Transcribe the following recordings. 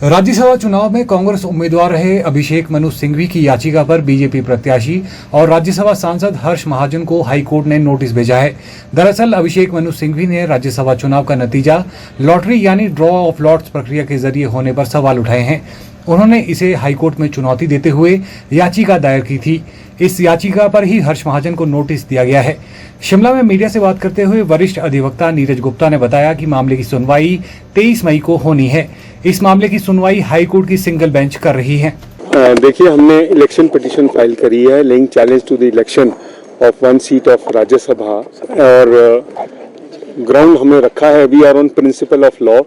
राज्यसभा चुनाव में कांग्रेस उम्मीदवार रहे अभिषेक मनु सिंघवी की याचिका पर बीजेपी प्रत्याशी और राज्यसभा सांसद हर्ष महाजन को हाईकोर्ट ने नोटिस भेजा है। दरअसल अभिषेक मनु सिंघवी ने राज्यसभा चुनाव का नतीजा लॉटरी यानी ड्रॉ ऑफ लॉट्स प्रक्रिया के जरिए होने पर सवाल उठाए हैं। उन्होंने इसे हाईकोर्ट में चुनौती देते हुए याचिका दायर की थी। इस याचिका पर ही हर्ष महाजन को नोटिस दिया गया है। शिमला में मीडिया से बात करते हुए वरिष्ठ अधिवक्ता नीरज गुप्ता ने बताया कि मामले की सुनवाई 23 मई को होनी है। इस मामले की सुनवाई हाईकोर्ट की सिंगल बेंच कर रही है। देखिए, हमने इलेक्शन पिटीशन फाइल करी है laying challenge to the election of 1 seat of Rajya Sabha और ग्राउंड हमने रखा है we are on principle of law.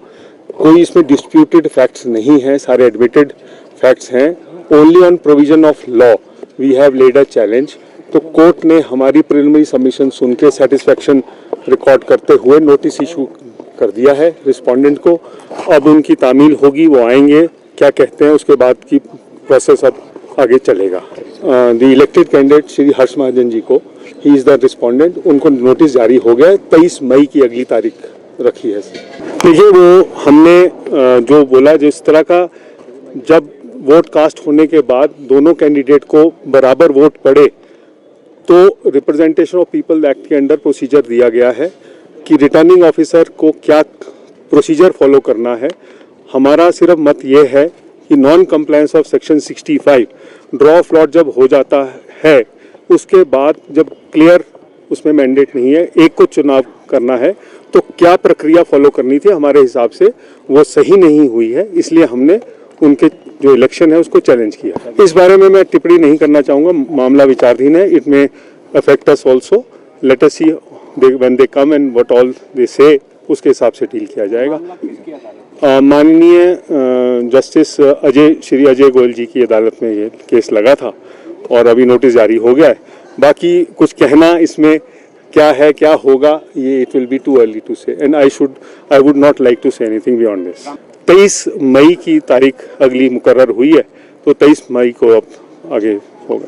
कोई इसमें डिस्प्यूटेड फैक्ट्स नहीं है, सारे एडमिटेड फैक्ट्स हैं। Only on provision of law we have laid a challenge. तो कोर्ट ने हमारी प्रिलिमिनरी सबमिशन सुन के सेटिस्फैक्शन रिकॉर्ड करते हुए नोटिस इशू कर दिया है रिस्पोंडेंट को। अब उनकी तामील होगी, वो आएंगे, क्या कहते हैं उसके बाद की प्रोसेस अब आगे चलेगा। The elected candidate Shri Harsh Mahajan ji को, ही इज द रिस्पोंडेंट, उनको नोटिस जारी हो गया है। 23 मई की अगली तारीख रखी है। देखिए, वो हमने जो बोला, जिस तरह का जब वोट कास्ट होने के बाद दोनों कैंडिडेट को बराबर वोट पड़े तो रिप्रेजेंटेशन ऑफ पीपल एक्ट के अंडर प्रोसीजर दिया गया है कि रिटर्निंग ऑफिसर को क्या प्रोसीजर फॉलो करना है। हमारा सिर्फ मत ये है कि non compliance of section 65 draw of lot जब हो जाता है उसके बाद जब क्लियर उसमें मैंडेट नहीं है, एक को चुनाव करना है, तो क्या प्रक्रिया फॉलो करनी थी, हमारे हिसाब से वो सही नहीं हुई है। इसलिए हमने उनके जो इलेक्शन है उसको चैलेंज किया। इस बारे में मैं टिप्पणी नहीं करना चाहूँगा, मामला विचाराधीन है। इट में affect us also, let us see when they come and what all they से, उसके हिसाब से डील किया जाएगा। माननीय जस्टिस श्री अजय गोयल जी की अदालत में ये केस लगा था और अभी नोटिस जारी हो गया है। बाकी कुछ कहना इसमें क्या है, क्या होगा, ये it will be too early to say and I would not like to say anything beyond this. 23 मई की तारीख अगली मुकर्रर हुई है, तो 23 मई को अब आगे होगा।